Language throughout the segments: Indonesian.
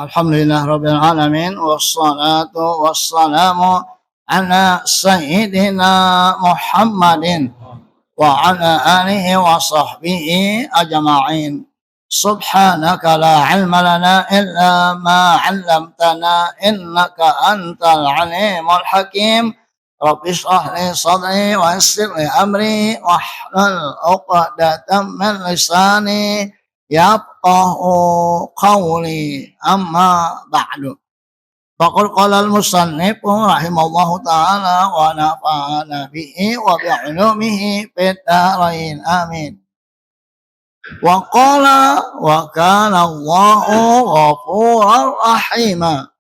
Alhamdulillah Rabbil Alamin. Wassalatu wassalamu ala Sayyidina Muhammadin wa ala alihi wa sahbihi ajma'in. Subhanaka la ilma lana illa ma 'allamtana innaka antal alimul hakim. Rabbi shrah li sadri wa yassir li amri wahlul 'uqdatam min lisani yafqahu qawli, amma ba'du. Faqad qala al-musannif rahimallahu ta'ala wa nafa'ana bihi wa bi'ulumihi fid dharain amin. Wa qala wa kana Allahu ghafurar rahima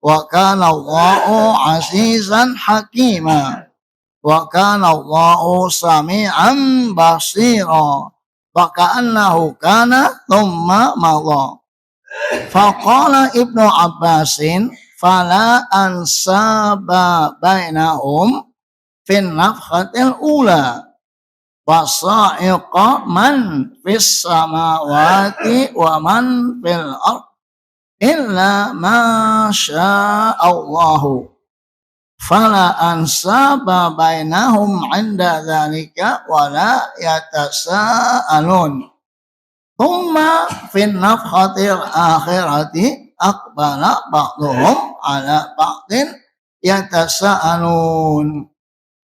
wa kana Allahu azizan hakima wa kana Allahu sami'an basira. Faka'annahu kana thumma madha. Faqala Ibnu Abbasin fala ansaba bainahum fin nafkhatil ula wasa'iqa man fis samawati wa man fil ard illa ma sya'allahu fala ansaba bainahum 'inda dzalika wala yatasaalun. Thumma fin nafkhatil akhirati aqbala ba'dhum 'ala ba'din yatasaalun.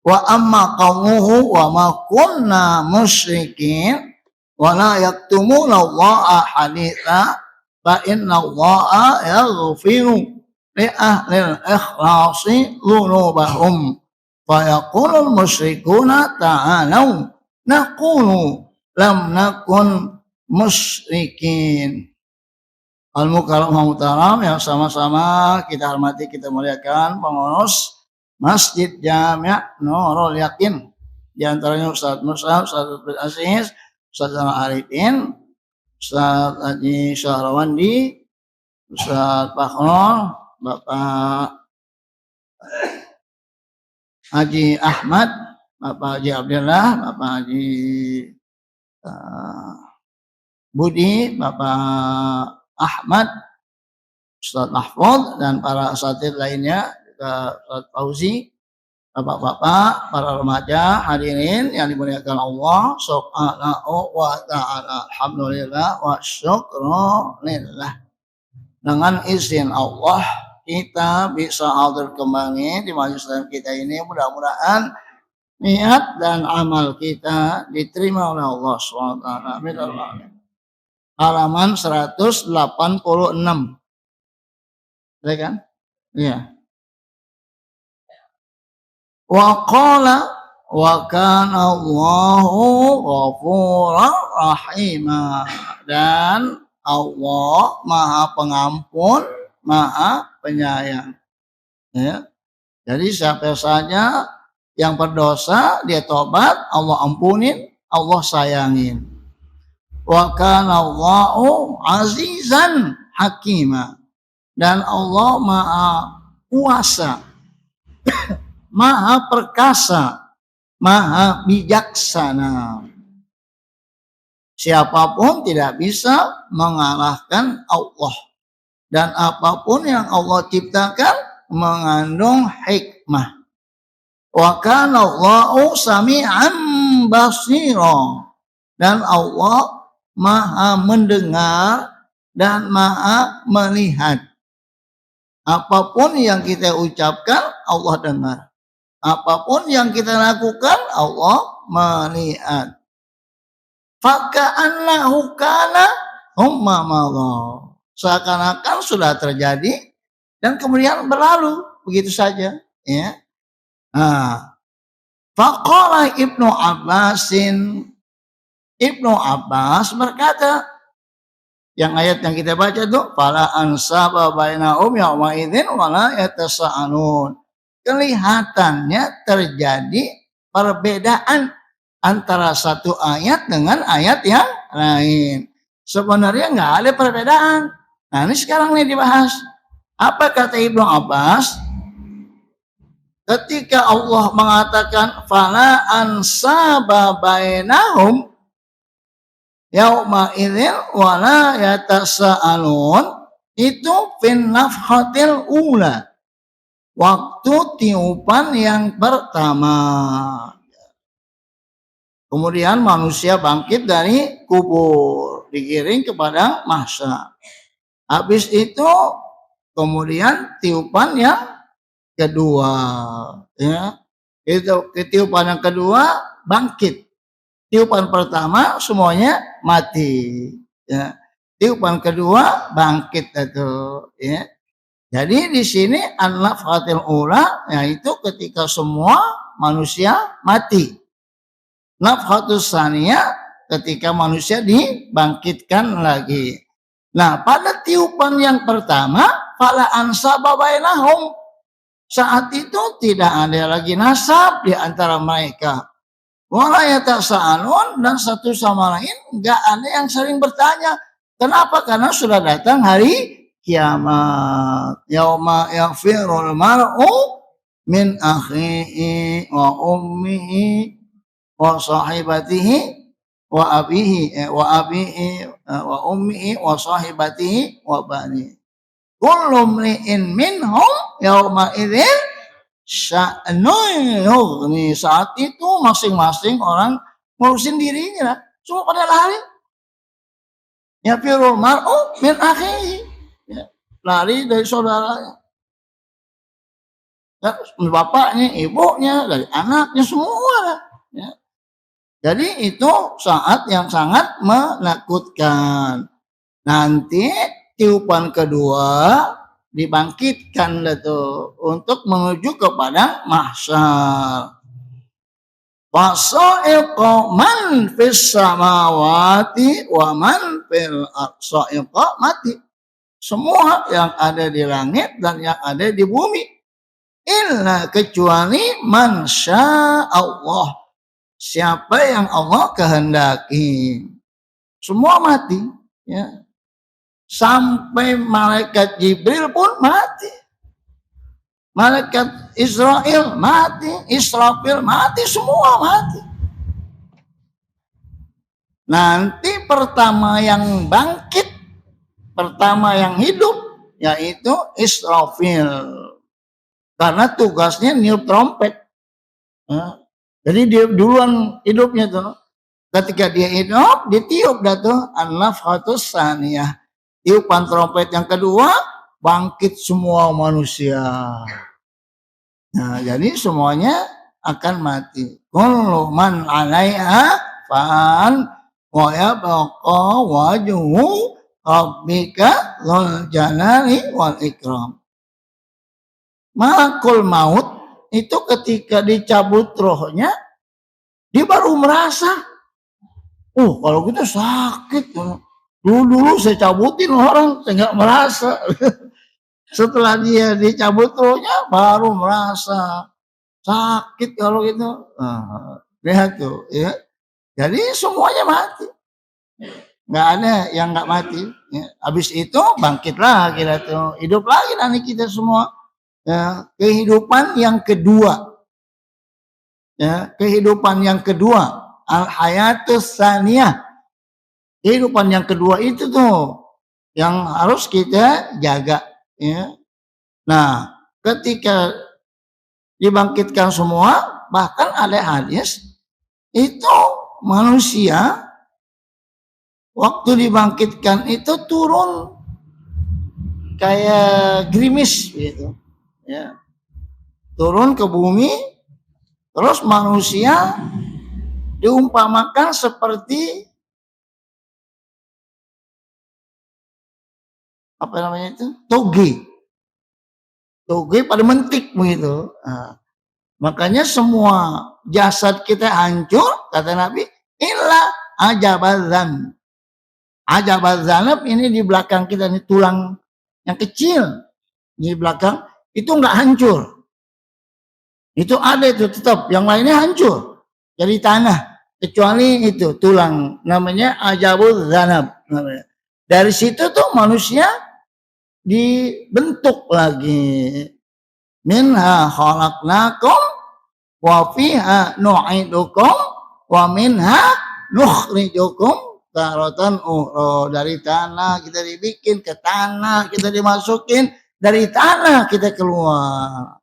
Wa amma qawluhu wa ma kunna musyrikin wala yaktumuna Allaha haditha fa inna Allaha yaghfiru li ahlil ikhlasi dhunubahum fa yaqulul musyrikuna ta'alau naqulu lam nakun musyrikin. Al-mukarram muhtaram yang sama-sama kita hormati, kita muliakan pengurus Masjid Jami' Nurul Yakin, di antaranya Ustaz Musa, Ustaz Abdul Aziz, Ustaz Arifin, Ustaz Haji Syahrawandi, Ustaz Fakhrul, Bapak Haji Ahmad, Bapak Haji Abdullah, Bapak Haji Budi, Bapak Ahmad, Ustaz Mahfud, dan para asatidz lainnya, juga Ustaz Fauzi, Bapak-bapak, para remaja, hadirin yang dimuliakan Allah Subhanahu wa ta'ala. Alhamdulillah wa syukrulillah. Dengan izin Allah kita bisa hadir kembali di majelis kita ini. Mudah-mudahan niat dan amal kita diterima oleh Allah SWT. Halaman 186. Ya kan? Iya. Wa qala wa kana Allahu ghafurar rahima, dan Allah Maha Pengampun, Maha Penyayang. Ya. Jadi siapa saja yang berdosa dia tobat, Allah ampunin, Allah sayangin. Wa kana Allahu azizan hakima, dan Allah Maha Kuasa, Maha Perkasa, Maha Bijaksana. Siapapun tidak bisa mengalahkan Allah, dan apapun yang Allah ciptakan mengandung hikmah. Wa kana Allahu sami'an basira, dan Allah Maha mendengar dan Maha melihat. Apapun yang kita ucapkan Allah dengar, apapun yang kita lakukan Allah melihat. Faka'annahu kana thumma madha, seakan-akan sudah terjadi dan kemudian berlalu begitu saja, ya. Faqala Ibnu Abbasin, Ibnu Abbas berkata, yang ayat yang kita baca itu fala ansaba bainahum yauma idzin wala yatasaalun. Kelihatannya terjadi perbedaan antara satu ayat dengan ayat yang lain. Sebenarnya nggak ada perbedaan. Nah, ini sekarang nih dibahas. Apa kata Ibnu Abbas? Ketika Allah mengatakan fala ansaba bainahum yauma idzin wala yatasaalun, itu fin nafhatil ula, waktu tiupan yang pertama. Kemudian manusia bangkit dari kubur, digiring kepada mahsyar. Habis itu kemudian tiupan yang kedua, ya. Itu tiupan yang kedua bangkit. Tiupan pertama semuanya mati, ya. Tiupan kedua bangkit itu, ya. Jadi di sini an-nafhatil ula, yaitu ketika semua manusia mati. Nafhatus tsaniyah, ketika manusia dibangkitkan lagi. Nah, pada tiupan yang pertama, fala ansaba bainahum. Saat itu tidak ada lagi nasab di antara mereka. Wala yatasaalun, dan satu sama lain enggak ada yang saling bertanya. Kenapa? Karena sudah datang hari kiamat. Yauma yafirul mar'u min akhihi wa ummihi wa sahibatihi wa abihi wa ummihi wa sahibatihi wa bani. Kullu mri'in minhum yauma idzin sya'nun yughni. Saat itu masing-masing orang ngurusin dirinya, semua pada lari. Ya firul mar'u min akhihi, ya, lari dari saudaranya, ya, bapaknya, ibunya, dari anaknya, semua, ya. Jadi itu saat yang sangat menakutkan. Nanti tiupan kedua dibangkitkan itu untuk menuju kepada mahsyar. Fasa'iqa man fis samawati wa man fil ardi, mati. Semua yang ada di langit dan yang ada di bumi. Illa kecuali man syaa Allah. Siapa yang Allah kehendaki, semua mati, ya. Sampai malaikat Jibril pun mati, malaikat Israel mati, Israfil mati, semua mati. Nanti pertama yang bangkit, pertama yang hidup, yaitu Israfil, karena tugasnya niup trompet, ya. Jadi dia duluan hidupnya tuh. Ketika dia hidup, ditiup dah tuh an-nafhatus tsaniyah. Tiupan trompet yang kedua, bangkit semua manusia. Nah, jadi semuanya akan mati. Kullu man 'alaiha fan wa yabqa wajhu rabbika dzul jalali wal ikram. Malakul maut itu ketika dicabut rohnya, dia baru merasa, kalau gitu sakit. Dulu saya cabutin orang, saya nggak merasa. Setelah dia dicabut rohnya, baru merasa sakit kalau gitu. Lihat tuh, ya. Jadi semuanya mati, nggak ada yang nggak mati. Ya. Habis itu bangkit lagi, tuh, hidup lagi nanti kita semua. Ya, kehidupan yang kedua, ya, kehidupan yang kedua, al-hayatus tsaniyah. Kehidupan yang kedua itu tuh yang harus kita jaga, ya. Nah, ketika dibangkitkan semua, bahkan ada hadis itu manusia waktu dibangkitkan itu turun kayak gerimis gitu, ya, turun ke bumi, terus manusia diumpamakan seperti apa namanya itu, toge pada mentik begitu. Nah, makanya semua jasad kita hancur, kata Nabi, illa ajabazan. Ajabazanab ini di belakang kita, ini tulang yang kecil di belakang itu nggak hancur, itu ada itu tetap, yang lainnya hancur jadi tanah, kecuali itu tulang, namanya ajabul zanab. Dari situ tuh manusia dibentuk lagi. Minha khalaqnakum wa fiha nu'idukum wa minha nukhrijukum taratan dari tanah kita dibikin ke tanah, kita dimasukin dari tanah kita keluar.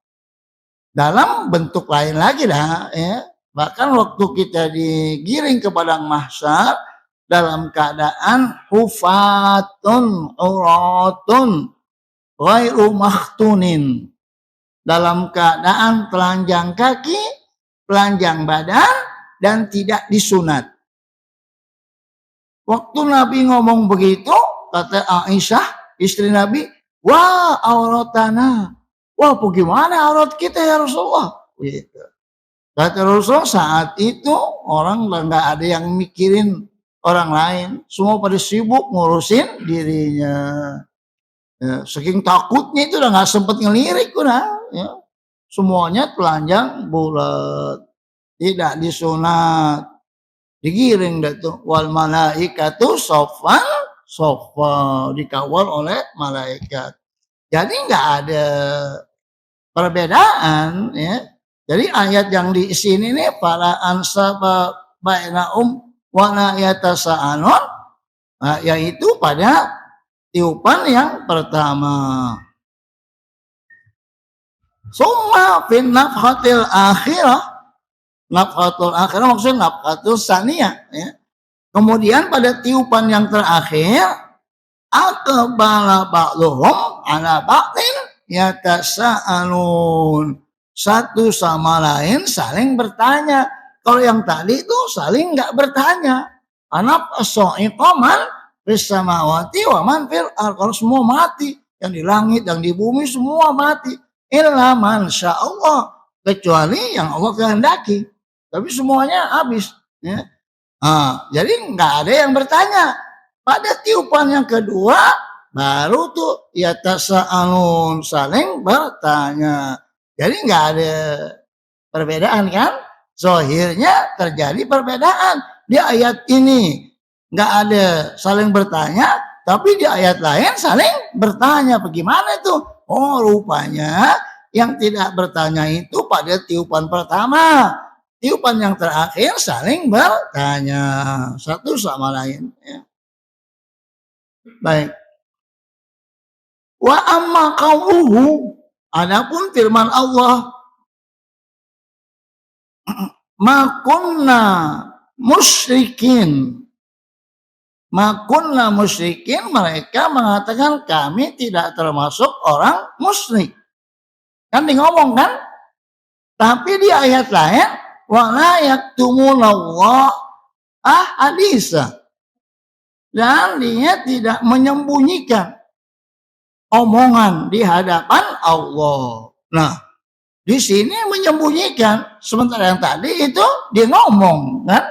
Dalam bentuk lain lagi dah ya. Bahkan waktu kita digiring ke padang mahsyar dalam keadaan hufatun uratun ghairu makhtunin, dalam keadaan telanjang kaki, telanjang badan, dan tidak disunat. Waktu Nabi ngomong begitu, kata Aisyah, istri Nabi, wah auratana, wah bagaimana aurat kita ya Rasulullah? Gitu. Kata Rasul saat itu orang nggak ada yang mikirin orang lain, semua pada sibuk ngurusin dirinya. Ya, saking takutnya itu udah nggak sempet ngelirik udah. Ya. Semuanya telanjang bulat, tidak disunat, digiring dah tuh. Wal malaikatu sofan sofa, dikawal oleh malaikat. Jadi nggak ada perbedaan ya. Jadi ayat yang di sini nih para ansaba bainahum wa la yatasaalun, yaitu pada tiupan yang pertama. Summa fin nafhatil akhirah, nafhatul akhirah maksudnya nafhatul saniyah ya. Kemudian pada tiupan yang terakhir, aqbala ba'dhum ala ba'din yatasaalun, satu sama lain saling bertanya. Kalau yang tadi itu saling nggak bertanya. Anak so'iqaman fis samawati wa man fil ardh, kalau semua mati, yang di langit, yang di bumi semua mati. Illa man sya'allah, kecuali yang Allah kehendaki. Tapi semuanya habis. Ya. Jadi nggak ada yang bertanya. Pada tiupan yang kedua baru tuh yatasaalun, saling bertanya. Jadi nggak ada perbedaan kan? Zahirnya terjadi perbedaan. Di ayat ini nggak ada saling bertanya, tapi di ayat lain saling bertanya. Bagaimana itu? Oh rupanya yang tidak bertanya itu pada tiupan pertama. Tiupan yang terakhir saling bertanya satu sama lain. Ya. Baik. Wa amma qauluhu, adapun firman Allah, makunna musyrikin. Makunna musyrikin, mereka mengatakan kami tidak termasuk orang musyrik. Kan di ngomong kan? Tapi di ayat lain, wala yaktumunallah hadisa. Dan dia tidak menyembunyikan omongan di hadapan Allah. Nah, di sini menyembunyikan, sementara yang tadi itu dia ngomong kan,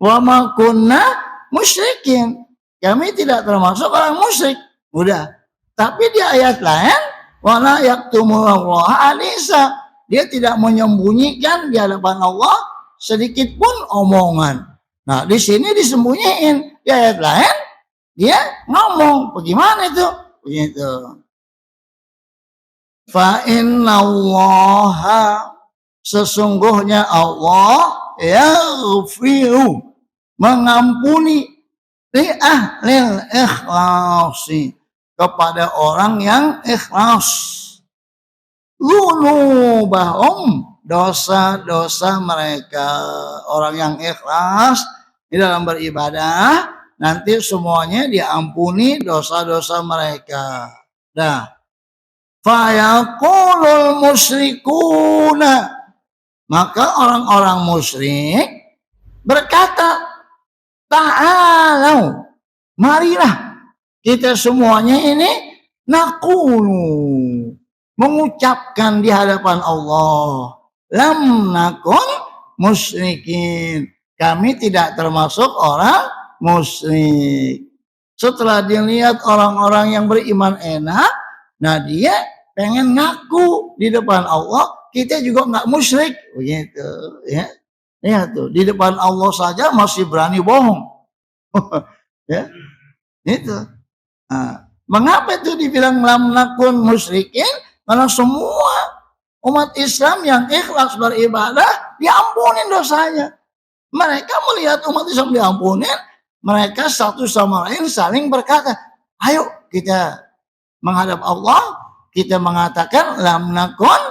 wa ma kunna musyrikin, kami tidak termasuk orang musyrik. Udah. Tapi di ayat lain, wala yaktumullah alisa, dia tidak menyembunyikan di hadapan Allah sedikit pun omongan. Nah, di sini disembunyiin, di ayat lain dia ngomong. Bagaimana itu? Begitu. Fa innallaha, sesungguhnya Allah yaghfiru, mengampuni, li ahlil ikhlasi, kepada orang yang ikhlas, dzunubahum, dosa-dosa mereka. Orang yang ikhlas di dalam beribadah nanti semuanya diampuni dosa-dosa mereka. Nah, fayaqulul musyrikuna, maka orang-orang musyrik berkata, ta'alau, marilah kita semuanya ini naqulu, mengucapkan di hadapan Allah, lam nakun musyrikin, kami tidak termasuk orang musyrik. Setelah dilihat orang-orang yang beriman enak, nah dia pengen ngaku di depan Allah, kita juga nggak musyrik, begitu ya. Ya tuh, di depan Allah saja masih berani bohong. Ya. Itu. Nah, mengapa itu dibilang lam nakun musyrikin? Karena semua umat Islam yang ikhlas beribadah diampunin dosanya. Mereka melihat umat Islam diampunin, mereka satu sama lain saling berkata, ayo kita menghadap Allah, kita mengatakan lam nakun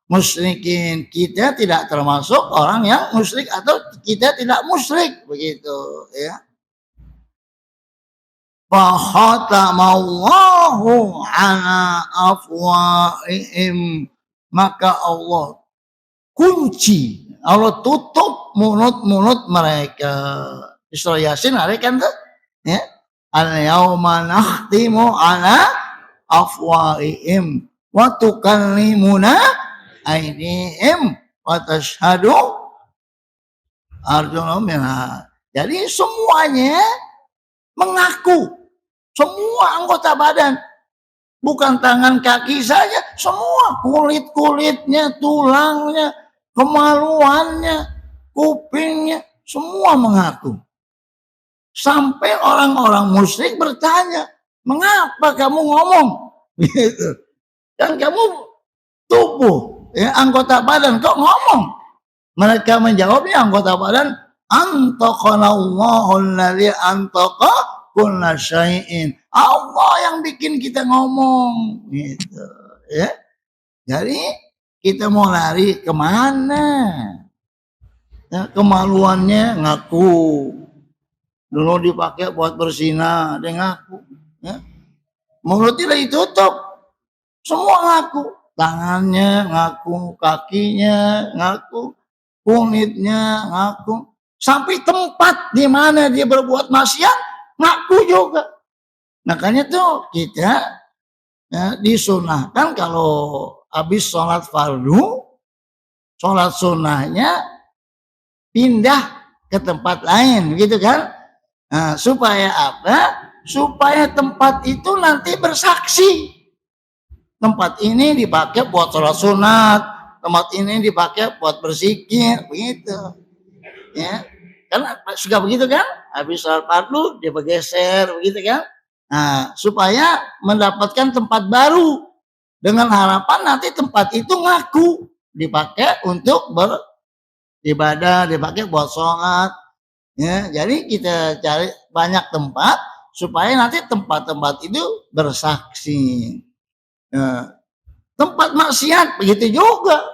musyrikin, kita tidak termasuk orang yang musyrik atau kita tidak musyrik, begitu ya. Fa khatamallahu ala afwaihim, maka Allah kunci, Allah tutup mulut-mulut mereka. Di surah Yasin ada kan tuh ya, al-yauma nakhtimu ala afwaihim wa tukallimuna aydihim wa tashhadu arjuluhum. Jadi semuanya mengaku, semua anggota badan, bukan tangan kaki saja, semua kulit-kulitnya, tulangnya, kemaluannya, kupingnya, semua mengaku. Sampai orang-orang musyrik bertanya, mengapa kamu ngomong? Gitu. Kan kamu tubuh, ya, anggota badan, kok ngomong? Mereka menjawabnya, anggota badan, antaqanallahu alladzi antaqa kulla syai'in. Allah yang bikin kita ngomong, gitu ya. Jadi kita mau lari kemana? Ya, kemaluannya ngaku. Dulu dipakai buat bersinah, dia ngaku. Ya. Mulutnya ditutup, semua ngaku. Tangannya ngaku, kakinya ngaku, kulitnya ngaku. Sampai tempat di mana dia berbuat maksiat, ngaku juga. Makanya tuh kita ya, disunahkan kalau habis sholat fardu, sholat sunnahnya pindah ke tempat lain, gitu kan? Nah, supaya apa? Supaya tempat itu nanti bersaksi. Tempat ini dipakai buat sholat sunat, tempat ini dipakai buat berzikir, begitu. Ya, kan suka begitu kan? Habis sholat fardu dia bergeser, begitu kan? Nah, supaya mendapatkan tempat baru dengan harapan nanti tempat itu ngaku dipakai untuk beribadah, dipakai buat sholat. Ya, jadi kita cari banyak tempat supaya nanti tempat-tempat itu bersaksi. Ya, tempat maksiat begitu juga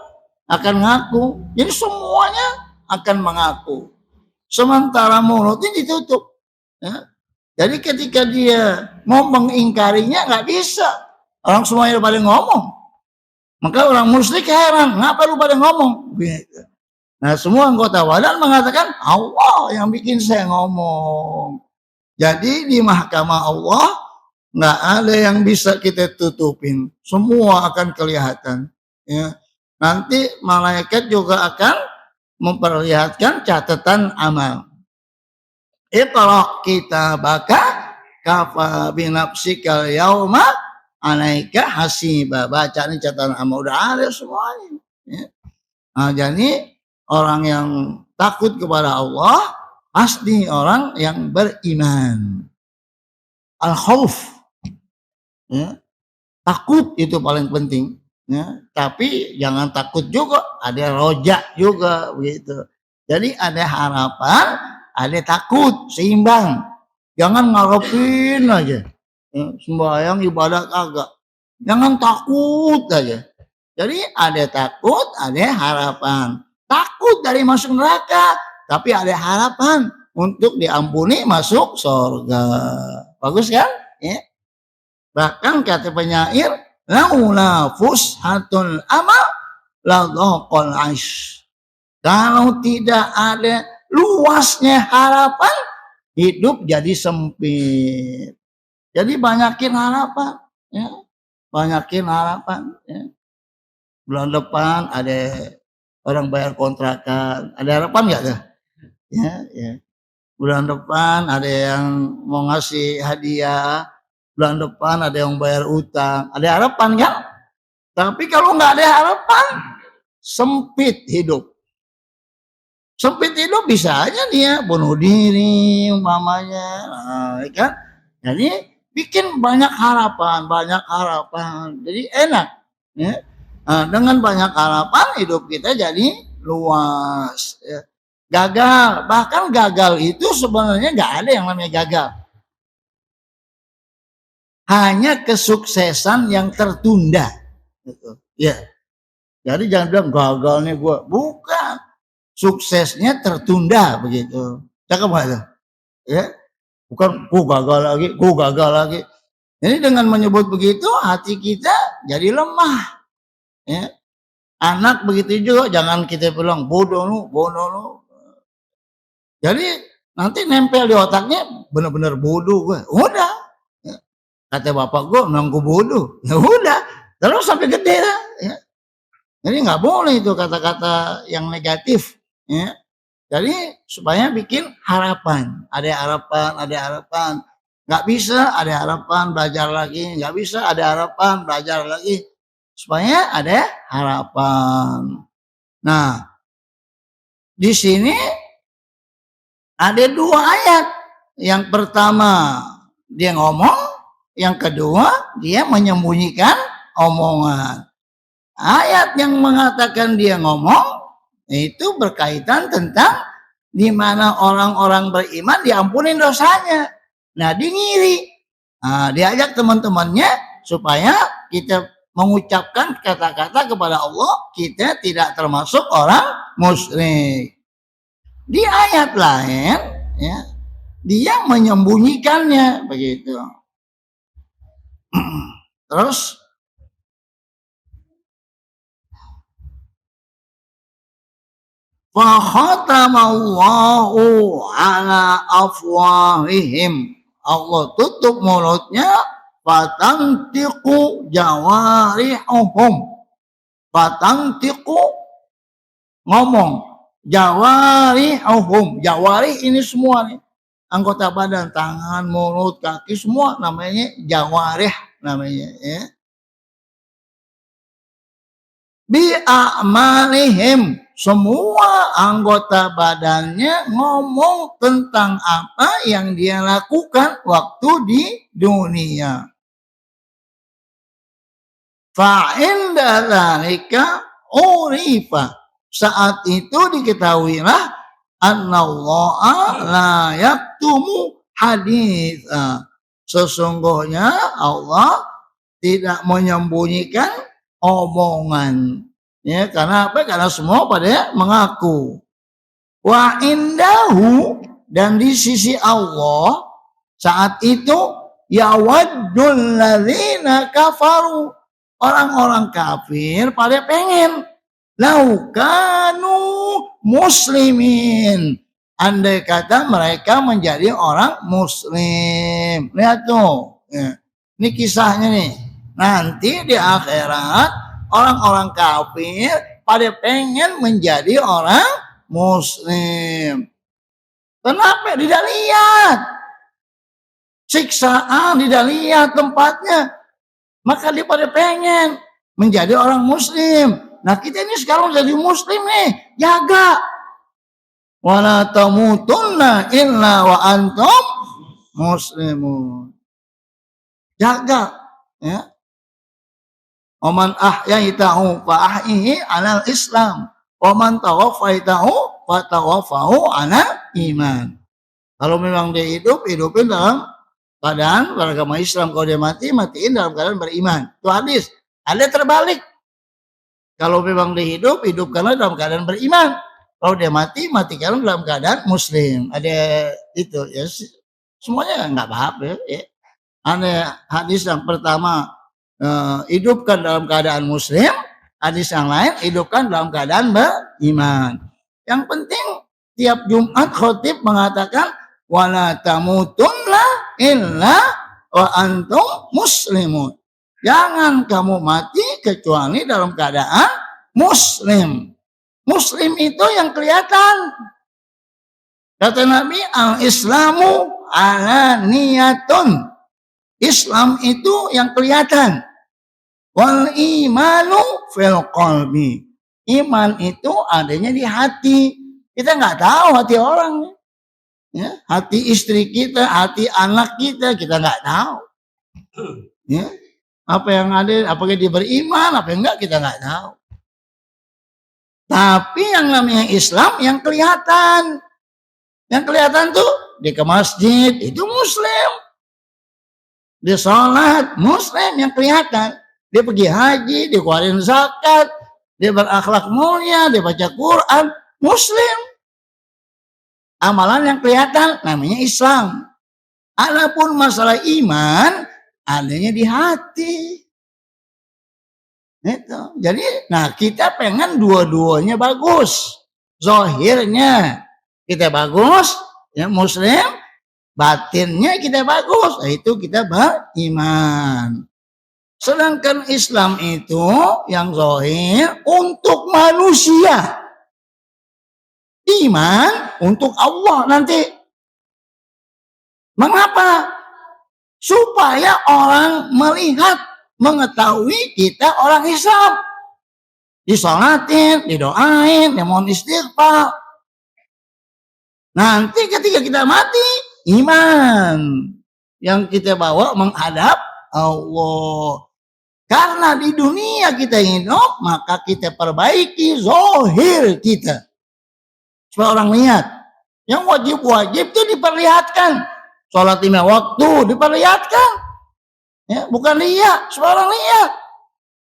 akan ngaku. Jadi semuanya akan mengaku. Sementara mulutnya ditutup. Ya. Jadi ketika dia mau mengingkarinya nggak bisa. Orang semuanya pada ngomong. Maka orang musyrik heran, ngapa lu pada ngomong? Gitu. Nah, semua anggota badan mengatakan Allah yang bikin saya ngomong. Jadi di mahkamah Allah nggak ada yang bisa kita tutupin. Semua akan kelihatan. Ya. Nanti malaikat juga akan memperlihatkan catatan amal. Iqra kitabaka kafa binafsikal yauma alaika hasiba. Baca nih catatan amal, udah ada semuanya. Ya. Nah, jadi orang yang takut kepada Allah pasti orang yang beriman. Al-khauf, ya. Takut itu paling penting. Ya. Tapi jangan takut juga, ada roja juga begitu. Jadi ada harapan, ada takut, seimbang. Jangan ngarepin aja. Ya, sembahyang ibadah kagak. Jangan takut aja. Jadi ada takut, ada harapan. Takut dari masuk neraka, tapi ada harapan untuk diampuni masuk surga. Bagus kan? Ya. Bahkan kata penyair, laula fushatul amal la dhaqal aish. Kalau tidak ada luasnya harapan, hidup jadi sempit. Jadi banyakin harapan, ya. Banyakin harapan, ya. Bulan depan ada orang bayar kontrakan, ada harapan nggak tuh? Ya, ya. Bulan depan ada yang mau ngasih hadiah, bulan depan ada yang bayar utang, ada harapan kan? Tapi kalau nggak ada harapan, sempit hidup. Sempit hidup bisa aja dia bunuh diri umpamanya, nah, kan? Jadi bikin banyak harapan, jadi enak. Ya. Nah, dengan banyak harapan hidup kita jadi luas. Ya. gagal. Bahkan gagal itu sebenarnya nggak ada yang namanya gagal. Hanya kesuksesan yang tertunda. Gitu. Ya. Jadi jangan bilang gagal nih gue. Bukan. Suksesnya tertunda begitu. Cakep nggak itu? Ya. Bukan gue gagal lagi. Jadi dengan menyebut begitu hati kita jadi lemah. Ya. Anak begitu juga, jangan kita bilang bodoh lu. Jadi nanti nempel di otaknya benar-benar bodoh gue. Udah. Ya. Kata bapak gue, memang gue bodoh. Ya udah. Terus sampai gede lah. Ya. Jadi nggak boleh itu kata-kata yang negatif. Ya. Jadi supaya bikin harapan. Ada harapan. Nggak bisa ada harapan belajar lagi, nggak bisa ada harapan belajar lagi, supaya ada harapan. Nah, di sini ada 2 ayat. Yang pertama dia ngomong, yang kedua dia menyembunyikan omongan. Ayat yang mengatakan dia ngomong itu berkaitan tentang di mana orang-orang beriman diampunin dosanya. Nah, dia ngiri. Nah, diajak teman-temannya supaya kita mengucapkan kata-kata kepada Allah, kita tidak termasuk orang musyrik. Di ayat lain, ya, dia menyembunyikannya begitu. Terus fakhatamallahu ala afwahihim. Allah tutup mulutnya, fatantiqu jawarihum. Fatantiqu ngomong, jawarihum. Jawarih ini semua nih. Anggota badan, tangan, mulut, kaki semua namanya jawarih namanya ya. Bi'amalihim, semua anggota badannya ngomong tentang apa yang dia lakukan waktu di dunia. Fa'inda dzalika urifa, saat itu diketahuilah annallaha la yaktumu haditha, sesungguhnya Allah tidak menyembunyikan omongan. Ya, karena apa? Karena semua pada mengaku. Wa indahu, dan di sisi Allah saat itu yawaddul ladzina kafaru, orang-orang kafir pada pengen laukanu muslimin, andai kata mereka menjadi orang muslim. Lihat tuh. Ya. Ini kisahnya nih. Nanti di akhirat orang-orang kafir pada pengen menjadi orang muslim. Kenapa? Tidak lihat siksaan, tidak lihat tempatnya, maka dia pada pengen menjadi orang muslim. Nah, kita ini sekarang jadi muslim nih, jaga. Wala tamutunna illa wa antum muslimun. Jaga, ya. Oman ahyaitahu fa ahyihi 'alal Islam, wa man tawaffaitahu fa tawaffahu 'alal iman. Kalau memang dia hidup, hidupin dalam keadaan beragama Islam. Kalau dia mati, matiin dalam keadaan beriman. Itu hadis. Ada terbalik. Kalau memang dia hidup, hidupkanlah dalam keadaan beriman. Kalau dia mati, matikanlah dalam keadaan muslim. Ada itu ya. Semuanya nggak apa-apa ya. Ada hadis yang pertama, hidupkan dalam keadaan muslim. Hadis yang lain, hidupkan dalam keadaan beriman. Yang penting tiap Jumat khotib mengatakan wala tamutunna illa wa antum muslimun. Jangan kamu mati kecuali dalam keadaan muslim. Muslim itu yang kelihatan. Kata Nabi, al-islamu ala niyatun. Islam itu yang kelihatan. Wal imanu fil qalbi. Iman itu adanya di hati. Kita nggak tahu hati orang. Ya, hati istri kita, hati anak kita nggak tahu. Ya, apa yang ada, apakah dia beriman, apa yang enggak, kita nggak tahu. Tapi yang namanya Islam yang kelihatan. Yang kelihatan tuh dia ke masjid itu muslim. Dia sholat muslim yang kelihatan. Dia pergi haji, dia keluarin zakat, dia berakhlak mulia, dia baca Quran, muslim. Amalan yang kelihatan namanya Islam. Adapun masalah iman adanya di hati. Itu. Jadi, nah kita pengen dua-duanya bagus. Zahirnya kita bagus, ya muslim, batinnya kita bagus, itu kita beriman. Sedangkan Islam itu yang zahir untuk manusia. Iman untuk Allah nanti. Mengapa? Supaya orang melihat, mengetahui kita orang Islam. Disolatin, didoain, mohon istighfar. Nanti ketika kita mati, iman yang kita bawa menghadap Allah. Karena di dunia kita hidup, maka kita perbaiki zahir kita. Supaya orang lihat. Yang wajib-wajib itu diperlihatkan. Sholat 5 waktu diperlihatkan. Ya, bukan lihat, supaya orang lihat.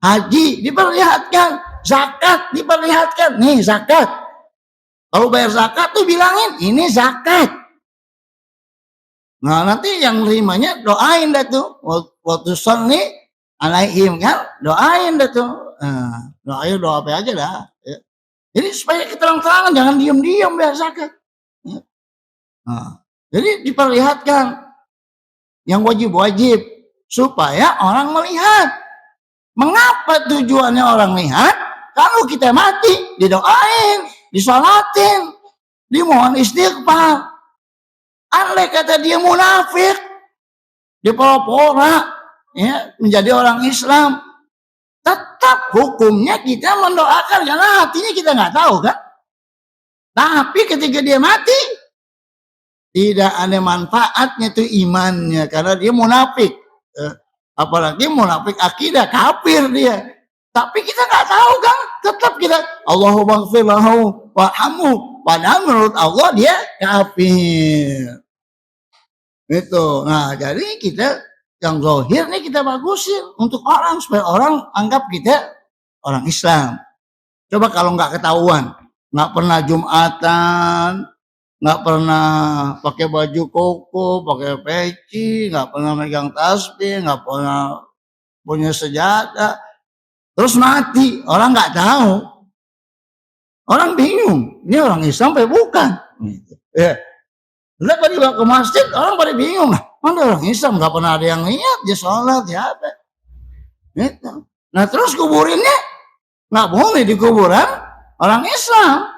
Haji diperlihatkan. Zakat diperlihatkan. Nih zakat. Kalau bayar zakat tuh bilangin, ini zakat. Nah nanti yang nerimanya doain dah tuh. Waktu sholli alaihim kan, doain dah tuh. Doain doa apa aja dah. Ya. Jadi supaya terang-terangan, jangan diam-diam bayar zakat. Ya. Nah, jadi diperlihatkan yang wajib-wajib supaya orang melihat. Mengapa tujuannya orang lihat? Kalau kita mati, didoain, disolatin, dimohon istighfar. Andai kata dia munafik, dia pura-pura ya, menjadi orang Islam, tetap hukumnya kita mendoakan karena hatinya kita nggak tahu kan. Tapi ketika dia mati, tidak ada manfaatnya tuh imannya karena dia munafik. Apalagi munafik akidah, kafir dia. Tapi kita nggak tahu kan, tetap kita Allahumma ighfir lahu warhamhu. Padahal menurut Allah dia kafir. Itu. Nah, jadi kita yang zahir nih kita bagusin untuk orang supaya orang anggap kita orang Islam. Coba kalau nggak ketahuan, nggak pernah Jumatan, nggak pernah pakai baju koko, pakai peci, nggak pernah megang tasbih, nggak pernah punya sejadah, terus mati, orang nggak tahu, orang bingung, ini orang Islam apa bukan? Ya, udah pada dibawa ke masjid, orang pada bingung, mana orang Islam nggak pernah ada yang lihat dia sholat, ya apa? Gitu. Nah terus kuburinnya nggak boleh di kuburan orang Islam,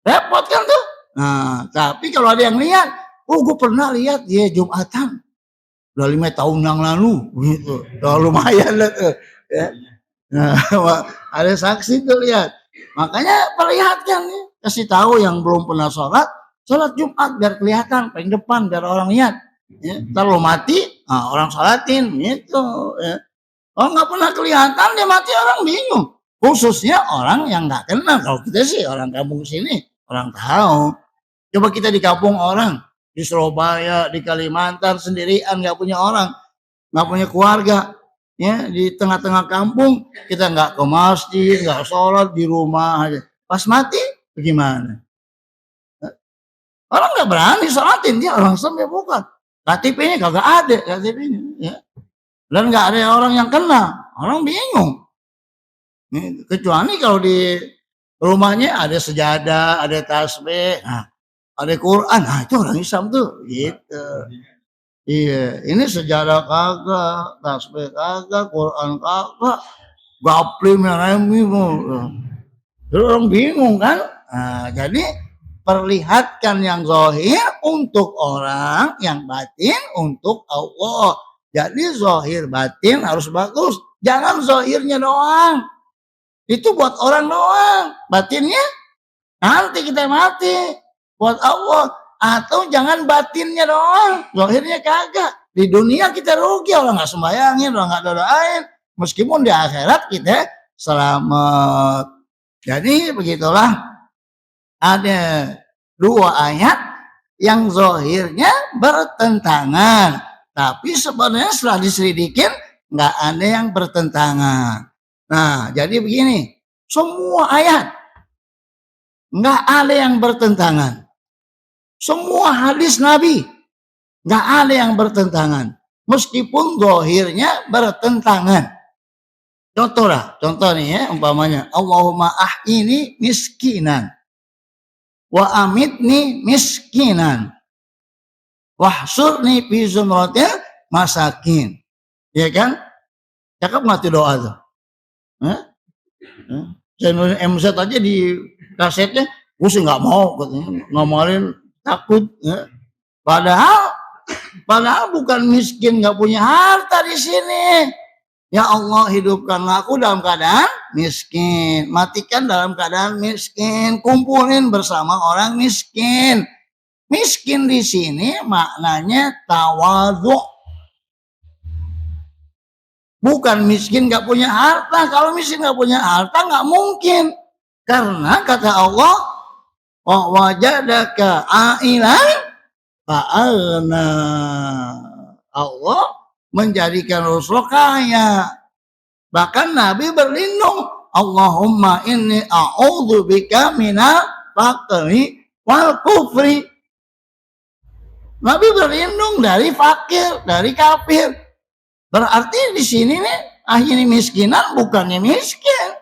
repot kan tuh. Nah, tapi kalau ada yang lihat, oh gue pernah lihat dia Jumatan, udah 5 tahun yang lalu, gitu, udah lumayan lah tuh. Ya. Nah, ada saksi tuh lihat, makanya perlihatkan ya, kasih tahu yang belum pernah sholat Jumat biar kelihatan paling depan biar orang lihat. Ya. Kalau mati, nah, orang sholatin, gitu. Ya. Kalau nggak pernah kelihatan dia mati orang bingung, khususnya orang yang nggak kenal. Kalau kita sih orang kampung sini, orang tahu. Coba kita di kampung orang, di Surabaya, di Kalimantan sendirian, nggak punya orang, nggak punya keluarga, ya di tengah-tengah kampung kita nggak ke masjid, nggak sholat di rumah aja. Pas mati, bagaimana? Orang nggak berani sholatin dia orang Islam ya bukan. KTP-nya kagak ada KTP-nya, ya. Dan nggak ada orang yang kenal, orang bingung. Kecuali kalau di rumahnya ada sejadah, ada tasbih, nah, ada Quran, nah itu orang Islam tuh, gitu. Iya, ini sejarah kagak, tasbih kagak, Quran kagak, gaplim yang remi, terus orang bingung kan. Nah, jadi perlihatkan yang zahir untuk orang, yang batin untuk Allah. Jadi zahir batin harus bagus, jangan zahirnya doang. Itu buat orang doang, batinnya nanti kita mati. Buat Allah, atau jangan batinnya doang, zahirnya kagak. Di dunia kita rugi, orang nggak sembayangin, orang nggak doain, meskipun di akhirat kita selamat. Jadi begitulah, ada dua ayat yang zahirnya bertentangan, tapi sebenarnya setelah diselidikin nggak ada yang bertentangan. Nah, jadi begini, semua ayat nggak ada yang bertentangan. Semua hadis Nabi nggak ada yang bertentangan, meskipun zahirnya bertentangan. Contoh nih ya, umpamanya Allahumma ahini miskinan wa amitni miskinan wahsurni fi zumratil masakin. Ya kan? Cakep nggak tuh doa tuh? Channel MZ aja di kasetnya, gue sih nggak mau katanya, ngamalin takut. Ya. Padahal bukan miskin nggak punya harta di sini. Ya Allah, hidupkanlah aku dalam keadaan miskin, matikan dalam keadaan miskin, kumpulin bersama orang miskin. Miskin di sini maknanya tawadhu. Bukan miskin nggak punya harta. Kalau miskin nggak punya harta nggak mungkin. Karena kata Allah, wa wajadaka ailan fa'aghna. Allah menjadikan Rasul kaya. Bahkan Nabi berlindung, Allahumma inni a'udzubika minal faqri wal kufri. Nabi berlindung dari fakir, dari kafir. Berarti di sini nih, akhirnya miskinan bukannya miskin.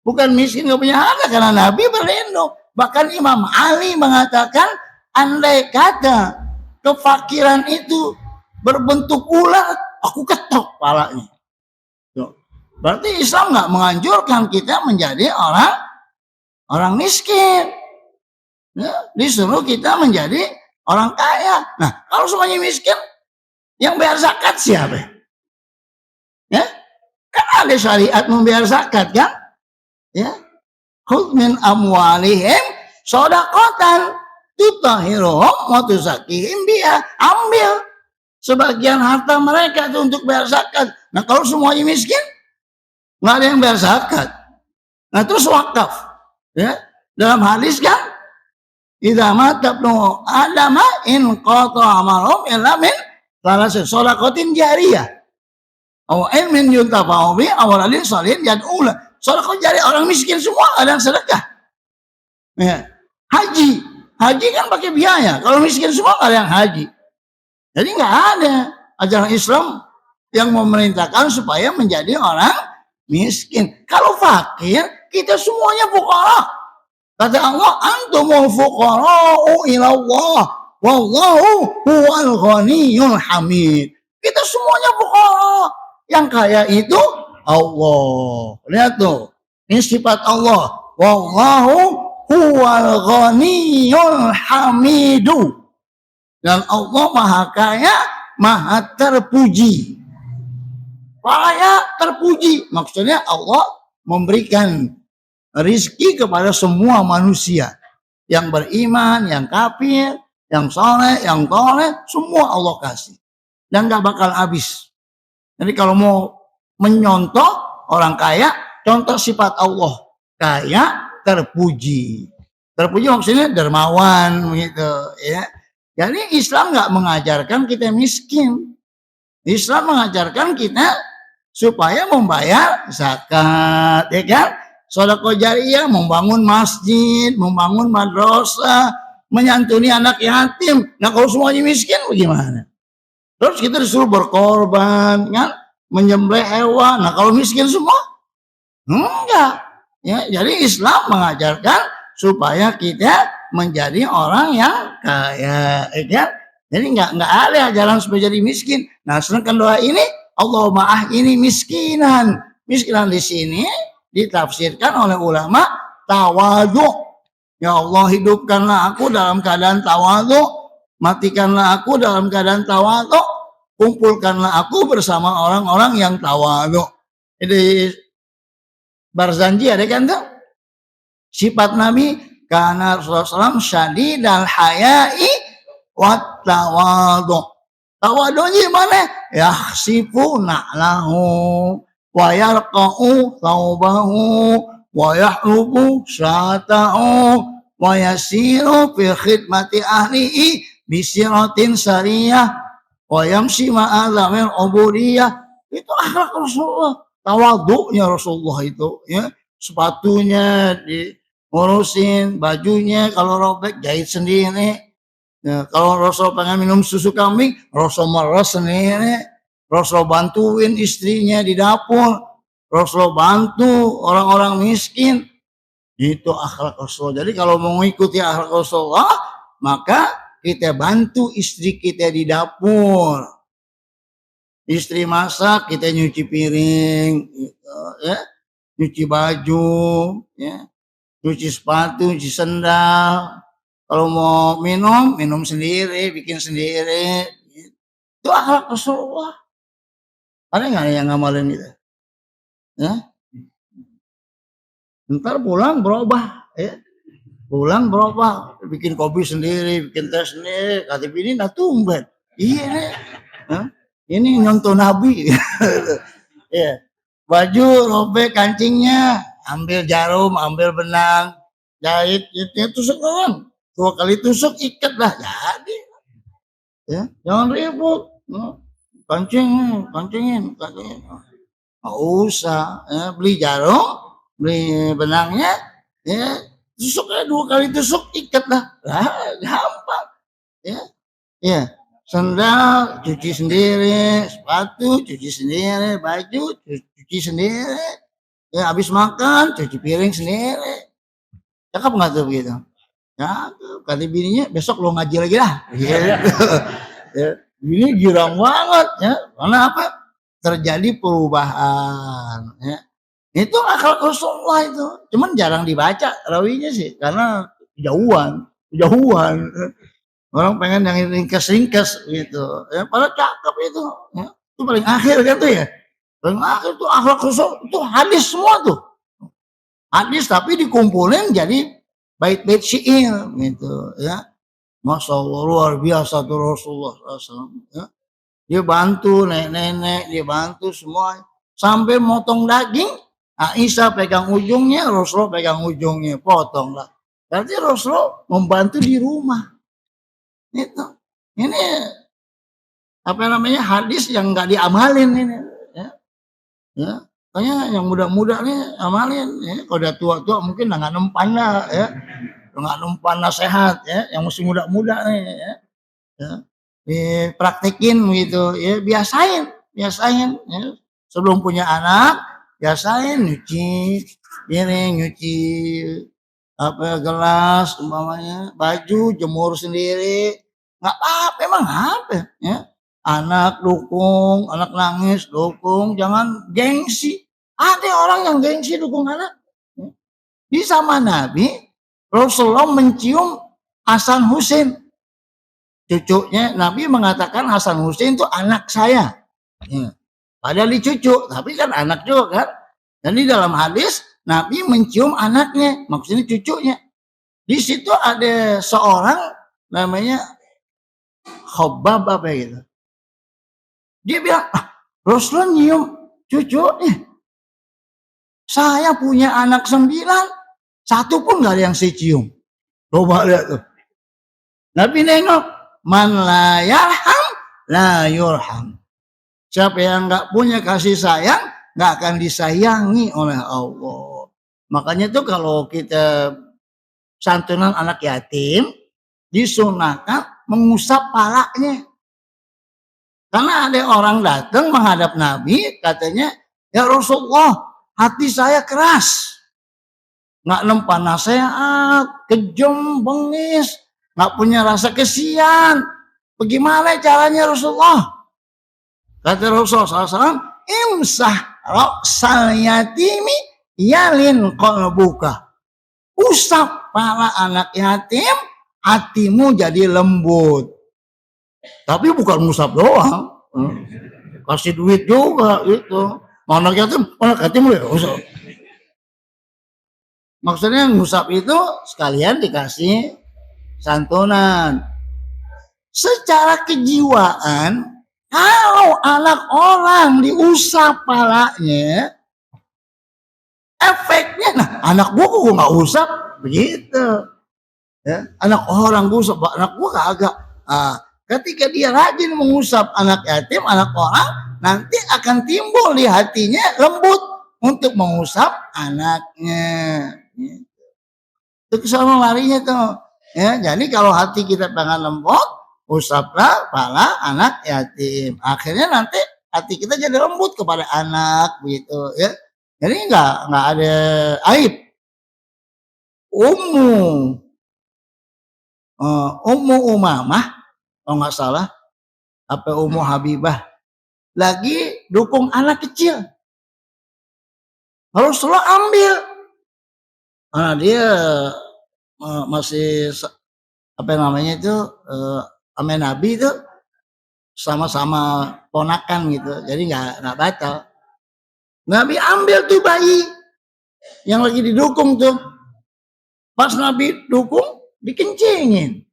Bukan miskin nggak punya harta, karena Nabi berlindung. Bahkan Imam Ali mengatakan, andai kata kefakiran itu berbentuk ular, aku ketok kepalanya. Berarti Islam nggak menganjurkan kita menjadi orang miskin. Ya, disuruh kita menjadi orang kaya. Nah, kalau semuanya miskin, yang bayar zakat siapa? Ya, kan ada syariat membayar zakat kan? Ya, khudz min amwalihim shadaqatan tutahhiruhum wa tuzakkihim biha. Ambil sebagian harta mereka itu untuk bayar zakat. Nah, kalau semuanya miskin, nggak ada yang bayar zakat. Nah, terus wakaf. Ya, dalam hadis kan, idza mata ibnu adama in qata amalum illa min salasati shadaqatin jariyah aw ilmin yuntafa'u bi aw waladin shalihin yad'u. Sedekah jariyah, orang miskin semua ada yang sedekah. Ya. Haji kan pakai biaya. Kalau miskin semua nggak ada yang haji. Jadi nggak ada ajaran Islam yang memerintahkan supaya menjadi orang miskin. Kalau fakir, kita semuanya fuqara. Kata Allah, antumul fuqara'u ilallah wallahu huwal ghaniyyul hamid. Kita semuanya fuqara. Yang kaya itu Allah. Lihat tuh, ini sifat Allah. Wallahu huwal ghaniyyul hamidu. Dan Allah maha kaya, maha terpuji. Kaya terpuji. Maksudnya Allah memberikan rizki kepada semua manusia. Yang beriman, yang kafir, yang soleh, yang toleh, semua Allah kasih. Dan gak bakal habis. Jadi kalau mau menyontoh orang kaya, contoh sifat Allah. Kaya terpuji. Terpuji maksudnya dermawan gitu ya. Jadi Islam nggak mengajarkan kita miskin. Islam mengajarkan kita supaya membayar zakat, ya kan? Sedekah jariyah, membangun masjid, membangun madrasah, menyantuni anak yatim. Nah, kalau semuanya miskin bagaimana? Terus kita disuruh berkorban, kan? Menyembelih hewan. Nah, kalau miskin semua? Enggak. Ya, jadi Islam mengajarkan supaya kita menjadi orang yang kaya, ya. Jadi nggak ada ajaran supaya jadi miskin. Nah, sedangkan doa ini, Allahumma ini miskinan. Miskinan di sini ditafsirkan oleh ulama tawadhu. Ya Allah, hidupkanlah aku dalam keadaan tawadhu, matikanlah aku dalam keadaan tawadhu, kumpulkanlah aku bersama orang-orang yang tawadhu. Jadi Barzanji ada kan tuh? Sifat Nabi karena Rasulullah syadidal haya'i wat tawadhu. Tawadhunya gimana? Yahsifu na'lahu wa yarqa'u thawbahu wa yahlubu syata'u wa yasiru fi khidmati ahlihi bisiratin sariyah wa yamshi ma'adhamil ubudiyah. Itu akhlak Rasulullah, tawaduknya Rasulullah itu, ya. Sepatunya diurusin, bajunya kalau robek jahit sendiri. Ya, kalau Rasul pengen minum susu kambing, Rasul meres sendiri, Rasul bantuin istrinya di dapur, Rasul bantu orang-orang miskin. Itu akhlak Rasul. Jadi kalau mau mengikuti akhlak Rasulullah, maka kita bantu istri kita di dapur. Istri masak, kita nyuci piring, gitu, ya, nyuci baju, ya, nyuci sepatu, nyuci sendal. Kalau mau minum, minum sendiri, bikin sendiri. Itu akhlak Rasulullah. Ada nggak yang ngamalin itu? Ya? Ntar pulang berubah, ya. Pulang berubah, bikin kopi sendiri, bikin teh sendiri. Kata bini, nah tumben. Iya nih. Ini nyontoh Nabi. Ya. Baju robek kancingnya, ambil jarum, ambil benang, jahit, itu tusuk doang. 2 kali tusuk ikat lah, jadi. Ya, jangan ribut. Kancingin. Nggak usah, ya, beli jarum, beli benangnya, ya, tusuknya 2 kali tusuk ikat lah, gampang. Ya, ya. Sendal cuci sendiri, sepatu cuci sendiri, baju cuci sendiri. Ya habis makan cuci piring sendiri. Cakep nggak tuh begitu? Ya, kata bininya besok lo ngaji lagi lah. Ya, bini girang banget ya. Karena apa? Terjadi perubahan. Ya. Itu akal Rasulullah itu. Cuman jarang dibaca rawinya sih, karena jauhan. Orang pengen yang ringkes gitu, ya, padahal cakep itu, ya. Itu paling akhir kan tuh ya, paling akhir tuh akhlak Rasul itu hadis semua tuh, hadis tapi dikumpulin jadi bait-bait syair gitu, ya. Masya Allah luar biasa tuh Rasulullah SAW, ya. Dia bantu nenek-nenek, dia bantu semua sampai motong daging, Aisyah pegang ujungnya, Rasulullah pegang ujungnya, potong lah. Berarti Rasulullah membantu di rumah. Itu ini apa namanya hadis yang nggak diamalin ini, ya makanya yang muda-muda nih amalin, ya. Kalau udah tua-tua mungkin nggak nempan lah, ya, nggak nempan nasihat, ya, yang masih muda-muda nih, ya, dipraktekin gitu, ya, biasain, ya. Sebelum punya anak biasain nyuci piring, nyuci apa gelas umpamanya, baju jemur sendiri. Nggak apa-apa, emang apa, ya. Anak dukung, anak nangis dukung, jangan gengsi. Ada orang yang gengsi dukung anak. Di zaman Nabi, Rasulullah mencium Hasan Husain. Cucunya Nabi mengatakan Hasan Husain itu anak saya. Ya. Padahal cucu, tapi kan anak juga kan. Dan di dalam hadis Nabi mencium anaknya, maksudnya cucunya. Di situ ada seorang namanya Khobab apa gitu. Dia bilang, Rasulullah nyium cucunya. Saya punya anak 9, 1 pun gak ada yang saya cium. Coba lihat tuh. Nabi nengok, man la yarham la yurham. Siapa yang gak punya kasih sayang, gak akan disayangi oleh Allah. Makanya tuh kalau kita santunan anak yatim, disunahkan mengusap palanya. Karena ada orang datang menghadap Nabi, katanya, ya Rasulullah, hati saya keras, nggak nempan nasihat, kejam, bengis, nggak punya rasa kesian. Bagaimana caranya Rasulullah? Kata Rasulullah SAW, imsah roksal yatimi yalin qalbuka. Usap pala anak yatim, hatimu jadi lembut. Tapi bukan ngusap doang, kasih duit juga gitu. Anak yatim ya usap. Maksudnya ngusap itu sekalian dikasih santunan. Secara kejiwaan, kalau anak orang diusap palanya, efeknya nah anak gua kok nggak usap begitu. Ya, anak orang gua usap, anak gua kagak. Ketika dia rajin mengusap anak yatim, anak orang, nanti akan timbul di hatinya lembut untuk mengusap anaknya. Itu kesana larinya tuh. Ya, jadi kalau hati kita pengen lembut, usaplah pala anak yatim. Akhirnya nanti hati kita jadi lembut kepada anak begitu ya. Jadi nggak ada aib. Ummu Umamah kalau nggak salah apa Ummu Habibah lagi dukung anak kecil. Rasulullah ambil karena dia masih apa namanya itu sama Nabi itu sama-sama ponakan gitu, jadi nggak batal. Nabi ambil tuh bayi yang lagi didukung tuh, pas Nabi dukung dikencingin,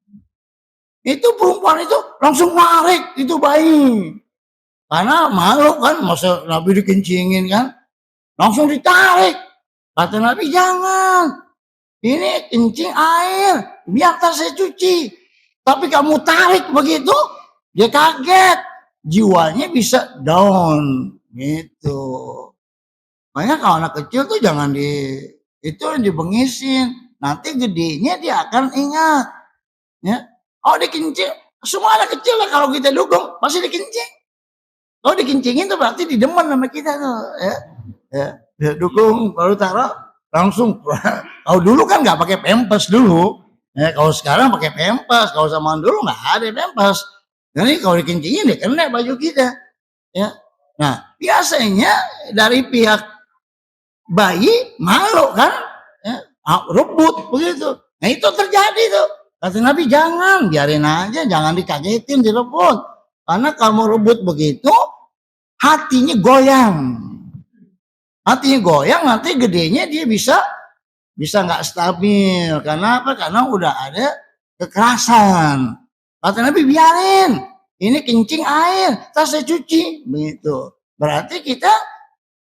itu perempuan itu langsung narik itu bayi karena malu kan, masa Nabi dikencingin kan, langsung ditarik. Kata Nabi, jangan, ini kencing air, biar saya cuci. Tapi kamu tarik begitu, dia kaget, jiwanya bisa down gitu. Makanya kalau anak kecil tuh jangan itu dibengisin, nanti gedenya dia akan ingat. Ya, oh dikencing, semua anak kecil lah kalau kita dukung pasti dikencing. Oh dikencingin tuh berarti didemen sama kita tuh, ya. Ya dukung baru taruh langsung. Kalau dulu kan nggak pakai pempes dulu, ya kalau sekarang pakai pempes. Kalau zaman dulu nggak ada pempes, jadi kalau dikencingin dia kena baju kita, ya. Nah biasanya dari pihak bayi malu kan, ya, rebut begitu. Nah itu terjadi tuh. Kata Nabi, jangan, biarin aja, jangan dikagetin direbut, karena kamu rebut begitu hatinya goyang. Hatinya goyang, nanti gedenya dia bisa nggak stabil. Karena apa? Karena udah ada kekerasan. Kata Nabi, biarin, ini kencing air, tas saya cuci, begitu. Berarti kita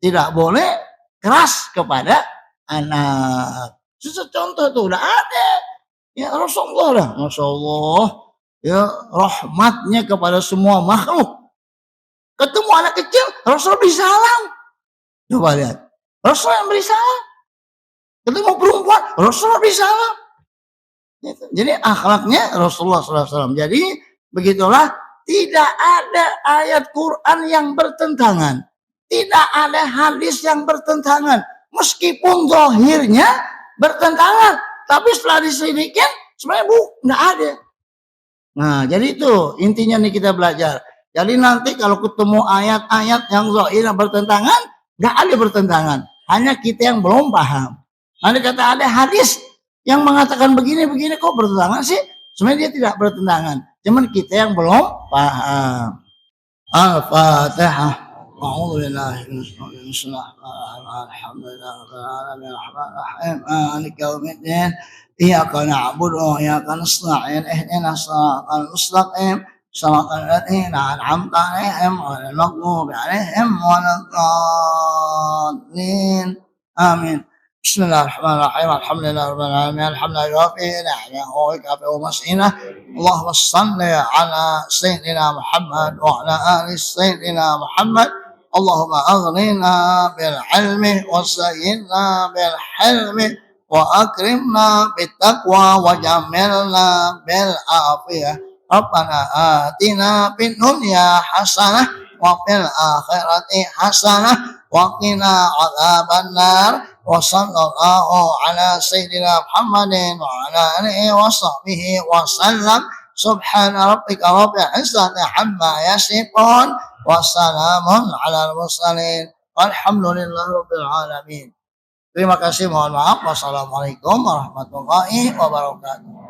tidak boleh keras kepada anak. Contoh tuh udah ada. Ya Rasulullah lah, Masya Allah, ya rahmatnya kepada semua makhluk. Ketemu anak kecil, Rasul beri salam. Coba lihat, Rasul yang beri salam. Ketemu perempuan, Rasul beri salam. Jadi akhlaknya Rasulullah SAW. Jadi begitulah, tidak ada ayat Quran yang bertentangan, tidak ada hadis yang bertentangan, meskipun zahirnya bertentangan, tapi setelah diselidikin sebenarnya nggak ada. Nah jadi itu intinya nih kita belajar. Jadi nanti kalau ketemu ayat-ayat yang zahirnya bertentangan, nggak ada bertentangan, hanya kita yang belum paham. Nanti kata ada hadis yang mengatakan begini kok bertentangan sih? Sebenarnya dia tidak bertentangan, cuman kita yang belum paham. Al-Fatihah. أعوذ بالله من الشيطان الرجيم. الحمد لله رب العالمين الرحمن الرحيم مالك يوم الدين إياك نعبد وإياك نستعين اهدنا الصراط المستقيم صراط الذين أنعمت عليهم غير المغضوب عليهم ولا الضالين آمين. بسم الله الرحمن الرحيم الحمد لله رب العالمين الحمد لله وفي نعمه وكافئ مسئنه اللهم صل على سيدنا محمد وعلى آل سيدنا محمد اللهم أغننا بالعلم وزينا بالحلم وأكرمنا بالتقوى وجملنا بالعافية ربنا آتنا في الدنيا حسنة وفي الآخرة حسنة وقنا عذاب النار وصلى الله على سيدنا محمد وعلى آله وصحبه وسلم سبحان ربك رب العزة عما يصفون وسلام على المرسلين والحمد لله رب العالمين. Terima kasih, mohon maaf. Wassalamualaikum warahmatullahi wabarakatuh.